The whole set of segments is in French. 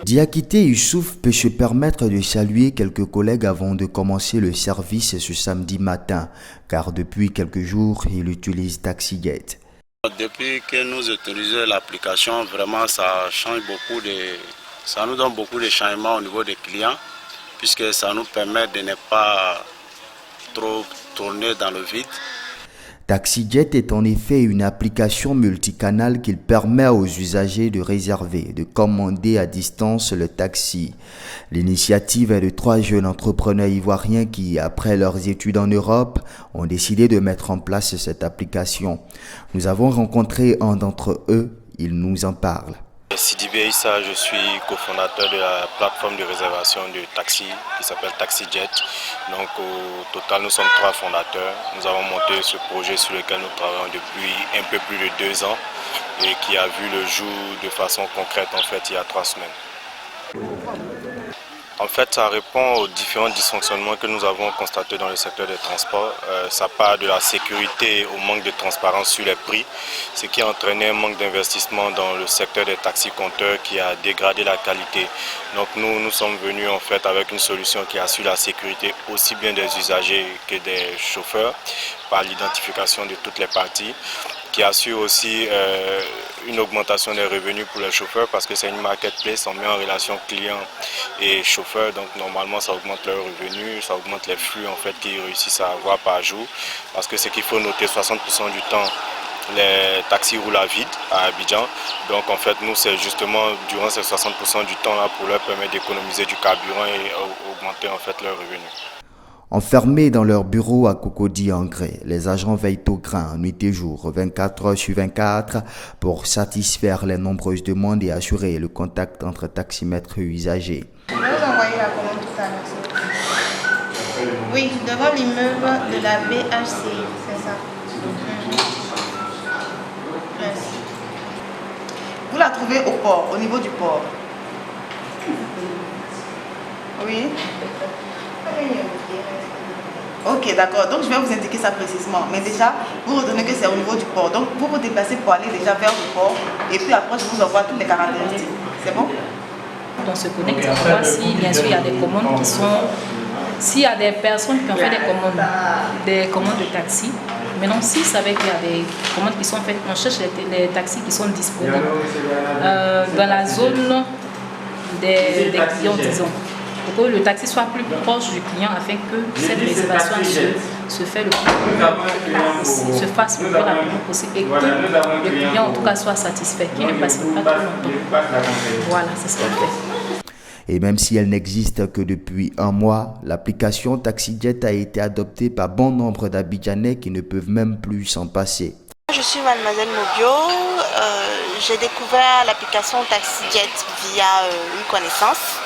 Diakité Youssouf peut se permettre de saluer quelques collègues avant de commencer le service ce samedi matin, car depuis quelques jours, il utilise TaxiJet. Depuis que nous utilisons l'application, vraiment ça change beaucoup ça nous donne beaucoup de changements au niveau des clients, puisque ça nous permet de ne pas trop tourner dans le vide. TaxiJet est en effet une application multicanale qui permet aux usagers de réserver, de commander à distance le taxi. L'initiative est de 3 jeunes entrepreneurs ivoiriens qui, après leurs études en Europe, ont décidé de mettre en place cette application. Nous avons rencontré un d'entre eux, il nous en parle. Sidibé Issa, je suis cofondateur de la plateforme de réservation de taxi qui s'appelle TaxiJet. Donc au total nous sommes 3 fondateurs. Nous avons monté ce projet sur lequel nous travaillons depuis un peu plus de 2 ans et qui a vu le jour de façon concrète en fait il y a 3 semaines. En fait, ça répond aux différents dysfonctionnements que nous avons constatés dans le secteur des transports. Ça part de la sécurité au manque de transparence sur les prix, ce qui a entraîné un manque d'investissement dans le secteur des taxis-compteurs qui a dégradé la qualité. Donc nous sommes venus en fait avec une solution qui assure la sécurité aussi bien des usagers que des chauffeurs par l'identification de toutes les parties, qui assure aussi une augmentation des revenus pour les chauffeurs parce que c'est une marketplace, on met en relation client et chauffeur, donc normalement ça augmente leurs revenus, ça augmente les flux en fait qu'ils réussissent à avoir par jour, parce que ce qu'il faut noter, 60% du temps les taxis roulent à vide à Abidjan, donc en fait nous c'est justement durant ces 60% du temps là pour leur permettre d'économiser du carburant et augmenter en fait leurs revenus. Enfermés dans leur bureau à Cocody en grès, les agents veillent au grain nuit et jour, 24 heures sur 24, pour satisfaire les nombreuses demandes et assurer le contact entre taximètres et usagers. Je vais vous envoyer la commande tout à l'heure. Oui, devant l'immeuble de la BHC, c'est ça. Merci. Vous la trouvez au port, au niveau du port. Oui. Ok, d'accord. Donc, je vais vous indiquer ça précisément. Mais déjà, vous retenez que c'est au niveau du port. Donc, vous vous déplacez pour aller déjà vers le port. Et puis après, je vous envoie toutes les caractéristiques. C'est bon? On se connecte pour voir si, bien sûr, il y a des commandes qui sont... S'il y a des personnes qui ont fait des commandes de taxi, maintenant, s'ils savaient qu'il y a des commandes qui sont faites, on cherche les taxis qui sont disponibles dans la zone des clients, disons. Pour que le taxi soit plus proche du client afin que cette réservation se fasse le plus rapidement possible et que le client en tout cas soit satisfait, qu'il ne passe pas trop longtemps. Voilà, c'est ce qu'on fait. Et même si elle n'existe que depuis 1 mois, l'application TaxiJet a été adoptée par bon nombre d'Abidjanais qui ne peuvent même plus s'en passer. Je suis Mademoiselle Mobio. J'ai découvert l'application TaxiJet via une connaissance.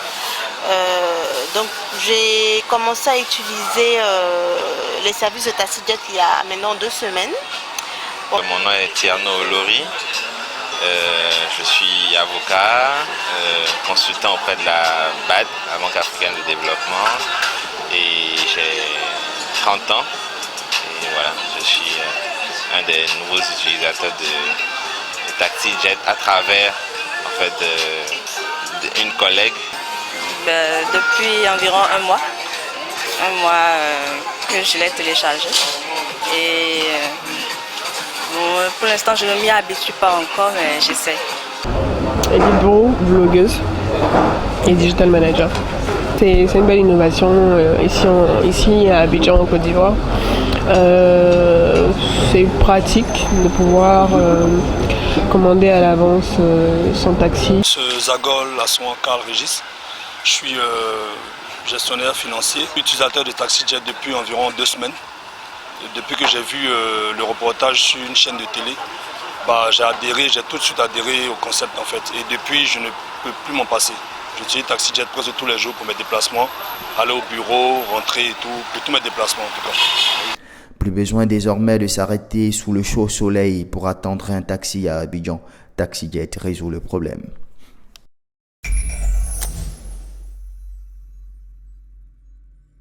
Donc j'ai commencé à utiliser les services de TaxiJet il y a maintenant 2 semaines. Mon nom est Tierno Olori, je suis avocat, consultant auprès de la BAD, la Banque africaine de développement, et j'ai 30 ans. Et voilà, je suis un des nouveaux utilisateurs de TaxiJet à travers en fait, une collègue. Depuis environ 1 mois. Que je l'ai téléchargé. Et pour l'instant, je ne m'y habitue pas encore, mais j'essaie. Edith Bro, blogueuse et digital manager. C'est une belle innovation ici à Abidjan, en Côte d'Ivoire. C'est pratique de pouvoir commander à l'avance son taxi. Zagol Aswan Karl Régis. Je suis gestionnaire financier, utilisateur de TaxiJet depuis environ 2 semaines. Depuis que j'ai vu le reportage sur une chaîne de télé, j'ai tout de suite adhéré au concept en fait. Et depuis, je ne peux plus m'en passer. J'utilise TaxiJet presque tous les jours pour mes déplacements, aller au bureau, rentrer et tout, pour tous mes déplacements en tout cas. Plus besoin désormais de s'arrêter sous le chaud soleil pour attendre un taxi à Abidjan. TaxiJet résout le problème.